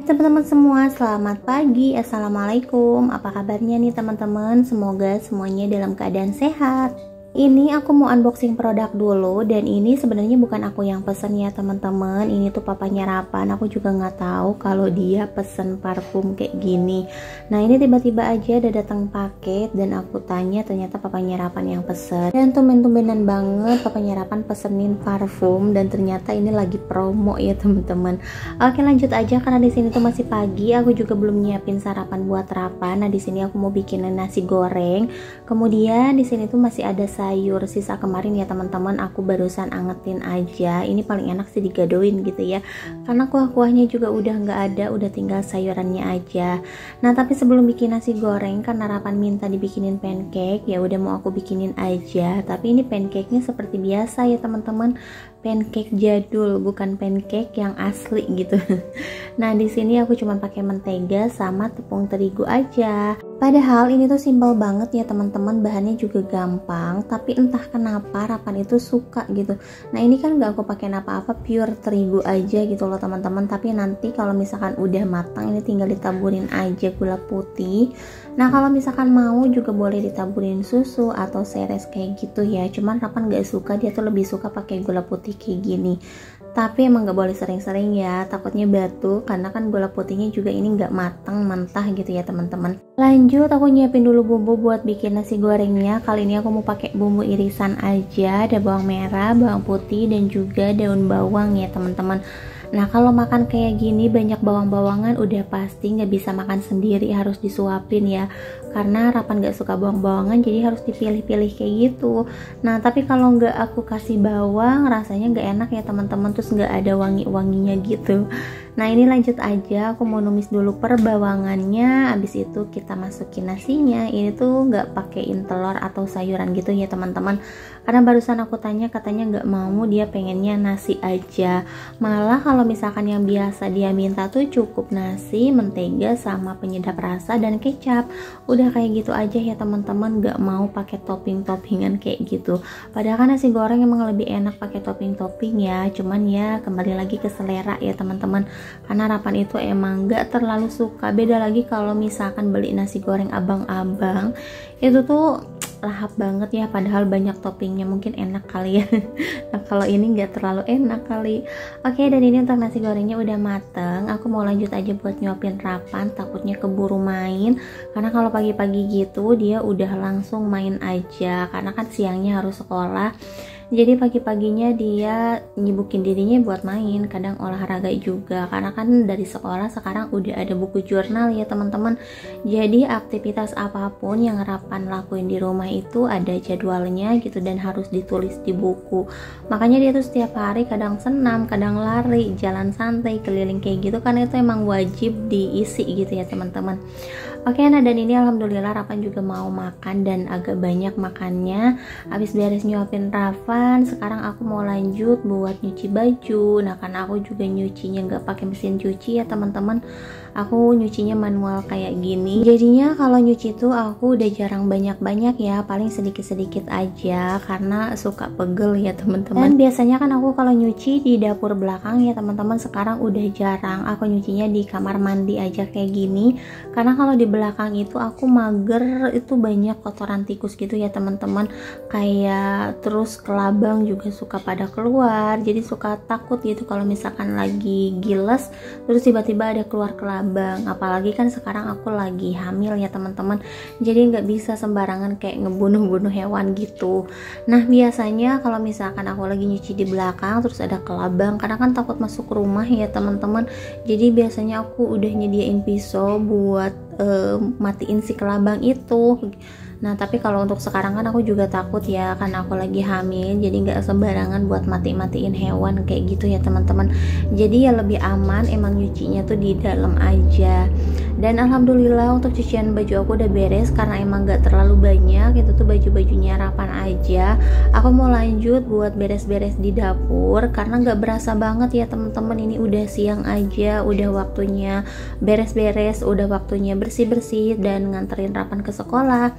Teman-teman semua, selamat pagi. Assalamualaikum. Apa kabarnya nih teman-teman? Semoga semuanya dalam keadaan sehat. Ini aku mau unboxing produk dulu, dan ini sebenarnya bukan aku yang pesen ya teman-teman. Ini tuh papanya Rapan. Aku juga nggak tahu kalau dia pesen parfum kayak gini. Nah ini tiba-tiba aja ada datang paket dan aku tanya, ternyata papanya Rapan yang pesen. Dan tumben-tumbenan banget papanya Rapan pesenin parfum, dan ternyata ini lagi promo ya teman-teman. Oke, lanjut aja karena di sini tuh masih pagi. Aku juga belum nyiapin sarapan buat Rapan. Nah di sini aku mau bikin nasi goreng. Kemudian di sini tuh masih ada sayur sisa kemarin ya teman-teman, aku barusan angetin aja. Ini paling enak sih digadoin gitu ya, karena kuah-kuahnya juga udah nggak ada, udah tinggal sayurannya aja. Nah tapi sebelum bikin nasi goreng, karena Rapan minta dibikinin pancake, ya udah mau aku bikinin aja. Tapi ini pancake-nya seperti biasa ya teman-teman, pancake jadul, bukan pancake yang asli gitu. Nah di sini aku cuma pakai mentega sama tepung terigu aja. Padahal ini tuh simpel banget ya teman-teman, bahannya juga gampang, tapi entah kenapa Rapan itu suka gitu. Nah ini kan gak aku pakai apa-apa, pure terigu aja gitu loh teman-teman. Tapi nanti kalau misalkan udah matang, ini tinggal ditaburin aja gula putih. Nah kalau misalkan mau juga boleh ditaburin susu atau seres kayak gitu ya. Cuman Rapan gak suka, dia tuh lebih suka pakai gula putih kayak gini. Tapi emang gak boleh sering-sering ya, takutnya batu, karena kan gula putihnya juga ini gak matang mentah gitu ya teman-teman. Lanjut aku nyiapin dulu bumbu buat bikin nasi gorengnya. Kali ini aku mau pakai bumbu irisan aja, ada bawang merah, bawang putih, dan juga daun bawang ya teman-teman. Nah kalau makan kayak gini banyak bawang-bawangan udah pasti nggak bisa makan sendiri, harus disuapin ya. Karena Rapan nggak suka bawang-bawangan, jadi harus dipilih-pilih kayak gitu. Nah tapi kalau nggak aku kasih bawang rasanya nggak enak ya teman-teman, terus nggak ada wangi-wanginya gitu. Nah ini lanjut aja, aku mau numis dulu perbawangannya, abis itu kita masukin nasinya. Ini tuh nggak pakein telur atau sayuran gitu ya teman-teman, karena barusan aku tanya katanya nggak mau, dia pengennya nasi aja. Malah kalau misalkan yang biasa dia minta tuh cukup nasi, mentega, sama penyedap rasa dan kecap. Udah kayak gitu aja ya teman-teman, nggak mau pakai topping-toppingan kayak gitu. Padahal kan nasi goreng emang lebih enak pakai topping-topping ya, cuman ya kembali lagi ke selera ya teman-teman. Karena Rapan itu emang gak terlalu suka. Beda lagi kalau misalkan beli nasi goreng abang-abang, itu tuh lahap banget ya, padahal banyak toppingnya, mungkin enak kali ya. Nah kalau ini gak terlalu enak kali. Oke, dan ini untuk nasi gorengnya udah mateng. Aku mau lanjut aja buat nyuapin Rapan, takutnya keburu main. Karena kalau pagi-pagi gitu dia udah langsung main aja, karena kan siangnya harus sekolah. Jadi pagi-paginya dia nyibukin dirinya buat main, kadang olahraga juga, karena kan dari sekolah sekarang udah ada buku jurnal ya teman-teman. Jadi aktivitas apapun yang Rapan lakuin di rumah itu ada jadwalnya gitu, dan harus ditulis di buku. Makanya dia tuh setiap hari kadang senam, kadang lari, jalan santai, keliling kayak gitu, karena itu emang wajib diisi gitu ya teman-teman. Oke, nah dan ini alhamdulillah Rapan juga mau makan dan agak banyak makannya. Habis beres nyuapin Rapan, sekarang aku mau lanjut buat nyuci baju. Nah karena aku juga nyucinya nggak pakai mesin cuci ya teman-teman, aku nyucinya manual kayak gini. Jadinya kalau nyuci tuh aku udah jarang banyak-banyak ya, paling sedikit-sedikit aja karena suka pegel ya teman-teman. Dan biasanya kan aku kalau nyuci di dapur belakang ya teman-teman, sekarang udah jarang. Aku nyucinya di kamar mandi aja kayak gini, karena kalau di belakang itu aku mager, itu banyak kotoran tikus gitu ya teman-teman, kayak terus kelabang juga suka pada keluar. Jadi suka takut gitu kalau misalkan lagi giles terus tiba-tiba ada keluar kelabang. Apalagi kan sekarang aku lagi hamil ya teman-teman, jadi nggak bisa sembarangan kayak ngebunuh-bunuh hewan gitu. Nah biasanya kalau misalkan aku lagi nyuci di belakang terus ada kelabang, karena kan takut masuk rumah ya teman-teman, jadi biasanya aku udah nyediain pisau buat matiin si kelabang itu. Nah tapi kalau untuk sekarang kan aku juga takut ya, karena aku lagi hamil, jadi nggak sembarangan buat matiin hewan kayak gitu ya teman-teman. Jadi ya lebih aman emang nyucinya tuh di dalam aja. Dan alhamdulillah untuk cucian baju aku udah beres, karena emang nggak terlalu banyak, itu tuh baju-bajunya Rapan aja. Aku mau lanjut buat beres-beres di dapur, karena nggak berasa banget ya teman-teman, ini udah siang aja, udah waktunya beres-beres, udah waktunya bersih-bersih dan nganterin Rapan ke sekolah.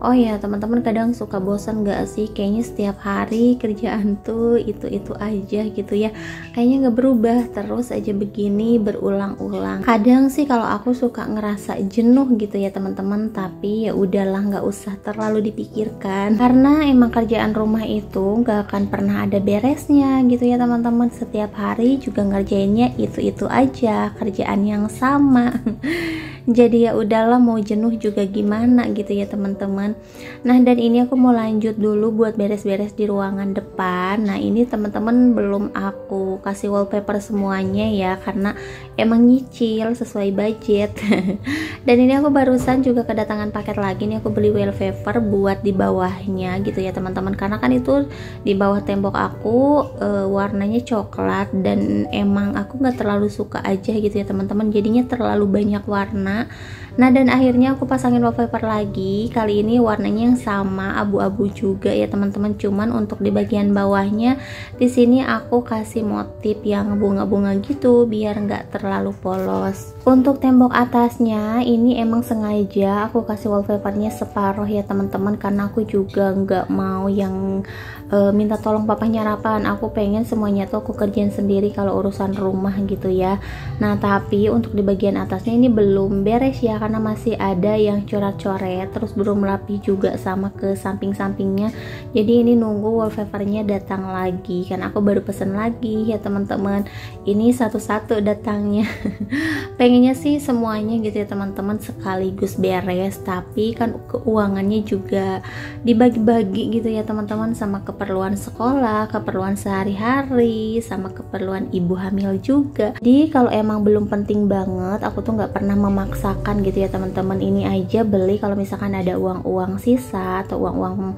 Oh ya teman-teman, kadang suka bosan gak sih? Kayaknya setiap hari kerjaan tuh itu aja gitu ya. Kayaknya gak berubah, terus aja begini berulang-ulang. Kadang sih kalau aku suka ngerasa jenuh gitu ya teman-teman, tapi ya udahlah, gak usah terlalu dipikirkan. Karena emang kerjaan rumah itu gak akan pernah ada beresnya gitu ya teman-teman. Setiap hari juga ngerjainnya itu aja, kerjaan yang sama. Jadi ya udahlah, mau jenuh juga gimana gitu ya teman-teman. Nah dan ini aku mau lanjut dulu buat beres-beres di ruangan depan. Nah ini teman-teman belum aku kasih wallpaper semuanya ya, karena emang nyicil sesuai budget. Dan ini aku barusan juga kedatangan paket lagi nih, aku beli wallpaper buat di bawahnya gitu ya teman-teman, karena kan itu di bawah tembok aku warnanya coklat dan emang aku nggak terlalu suka aja gitu ya teman-teman, jadinya terlalu banyak warna. Nah dan akhirnya aku pasangin wallpaper lagi. Kali ini warnanya yang sama, abu-abu juga ya teman-teman. Cuman untuk di bagian bawahnya di sini aku kasih motif yang bunga-bunga gitu biar nggak terlalu polos. Untuk tembok atasnya ini emang sengaja aku kasih wallpapernya separuh ya teman-teman, karena aku juga nggak mau yang minta tolong papahnya Rapan. Aku pengen semuanya tuh aku kerjain sendiri kalau urusan rumah gitu ya. Nah tapi untuk di bagian atasnya ini belum beres ya, karena masih ada yang coret-coret, terus belum rapi juga sama ke samping-sampingnya. Jadi ini nunggu wallpapernya datang lagi, kan aku baru pesen lagi ya teman-teman. Ini satu-satu datangnya. Pengennya sih semuanya gitu ya teman-teman sekaligus beres, tapi kan keuangannya juga dibagi-bagi gitu ya teman-teman, sama keperluan sekolah, keperluan sehari-hari, sama keperluan ibu hamil juga. Jadi kalau emang belum penting banget, aku tuh nggak pernah memaksakan gitu ya teman-teman. Ini aja beli kalau misalkan ada uang-uang sisa atau uang-uang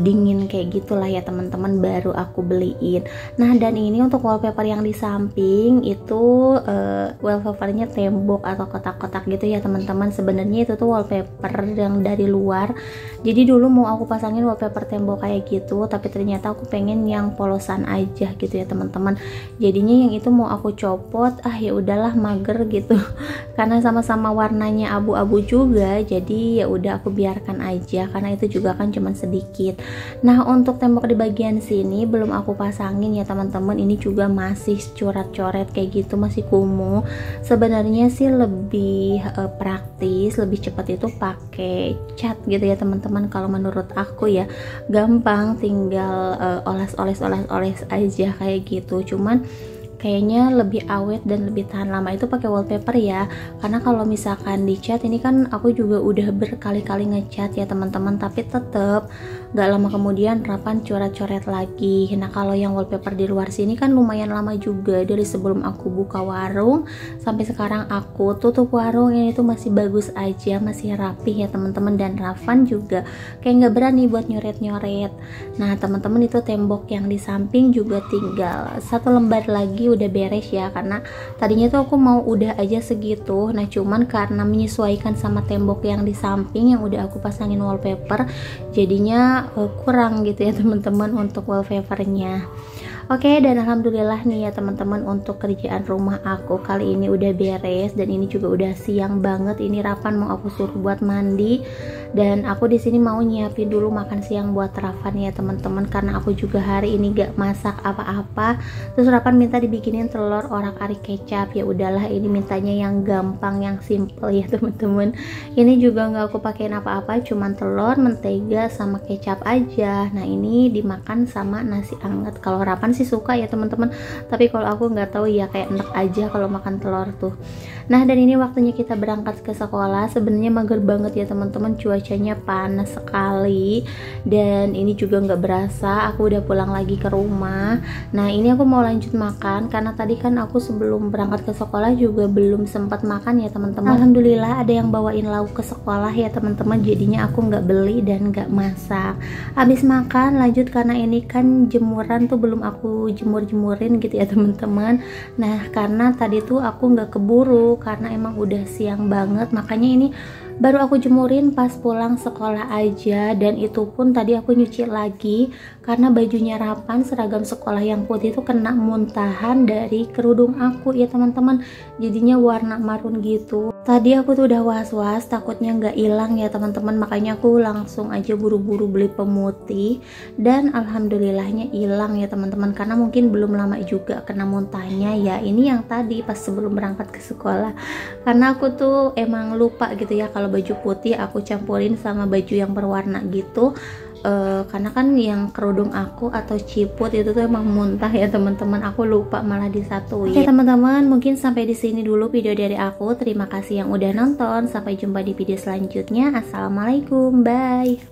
dingin kayak gitulah ya teman-teman, baru aku beliin. Nah dan ini untuk wallpaper yang di samping itu wallpapernya tembok atau kotak-kotak gitu ya teman-teman. Sebenarnya itu tuh wallpaper yang dari luar, jadi dulu mau aku pasangin wallpaper tembok kayak gitu, tapi ternyata aku pengen yang polosan aja gitu ya teman-teman. Jadinya yang itu mau aku copot, ya udahlah mager gitu. Karena sama-sama warnanya abu-abu juga, jadi ya udah aku biarkan aja, karena itu juga kan cuman sedikit. Nah untuk tembok di bagian sini belum aku pasangin ya teman-teman, ini juga masih coret-coret kayak gitu, masih kumuh. Sebenarnya sih lebih praktis, lebih cepat itu pakai cat gitu ya teman-teman. Kalau menurut aku ya gampang, tinggal oles aja kayak gitu. Cuman kayaknya lebih awet dan lebih tahan lama itu pakai wallpaper ya, karena kalau misalkan di cat ini kan aku juga udah berkali-kali ngecat ya teman-teman, tapi tetap gak lama kemudian Rapan coret-coret lagi. Nah kalau yang wallpaper di luar sini kan lumayan lama juga, dari sebelum aku buka warung sampai sekarang aku tutup warung, ini tuh masih bagus aja, masih rapih ya teman-teman. Dan Rapan juga kayak nggak berani buat nyoret-nyoret. Nah teman-teman itu tembok yang di samping juga tinggal satu lembar lagi udah beres ya, karena tadinya tuh aku mau udah aja segitu. Nah cuman karena menyesuaikan sama tembok yang di samping yang udah aku pasangin wallpaper, jadinya kurang gitu ya teman-teman untuk wallpapernya. Oke, dan alhamdulillah nih ya teman-teman, untuk kerjaan rumah aku kali ini udah beres, dan ini juga udah siang banget. Ini Rapan mau aku suruh buat mandi, dan aku di sini mau nyiapin dulu makan siang buat Rapan ya teman-teman, karena aku juga hari ini gak masak apa-apa. Terus Rapan minta dibikinin telur orak-arik kecap. Ya udahlah, ini mintanya yang gampang, yang simple ya teman-teman. Ini juga nggak aku pakein apa-apa, cuman telur, mentega sama kecap aja. Nah ini dimakan sama nasi anget. Kalau Rapan sih suka ya teman-teman, tapi kalau aku nggak tahu ya, kayak enak aja kalau makan telur tuh. Nah dan ini waktunya kita berangkat ke sekolah. Sebenarnya mager banget ya teman-teman, cuacanya panas sekali, dan ini juga nggak berasa aku udah pulang lagi ke rumah. Nah ini aku mau lanjut makan, karena tadi kan aku sebelum berangkat ke sekolah juga belum sempat makan ya teman-teman. Alhamdulillah ada yang bawain lauk ke sekolah ya teman-teman, jadinya aku nggak beli dan nggak masak. Habis makan lanjut, karena ini kan jemuran tuh belum aku jemur-jemurin gitu ya teman-teman. Nah karena tadi tuh aku nggak keburu, karena emang udah siang banget, makanya ini Baru aku jemurin pas pulang sekolah aja, dan itu pun tadi aku nyuci lagi karena bajunya Rapan seragam sekolah yang putih itu kena muntahan dari kerudung aku ya teman-teman, jadinya warna marun gitu. Tadi aku tuh udah was-was takutnya nggak hilang ya teman-teman, makanya aku langsung aja buru-buru beli pemutih, dan alhamdulillahnya hilang ya teman-teman, karena mungkin belum lama juga kena muntahnya ya. Ini yang tadi pas sebelum berangkat ke sekolah, karena aku tuh emang lupa gitu ya kalau baju putih aku campurin sama baju yang berwarna gitu. Karena kan yang kerudung aku atau ciput itu tuh emang muntah ya teman-teman, aku lupa malah disatuin. Oke teman-teman, mungkin sampai di sini dulu video dari aku. Terima kasih yang udah nonton, sampai jumpa di video selanjutnya. Assalamualaikum, bye.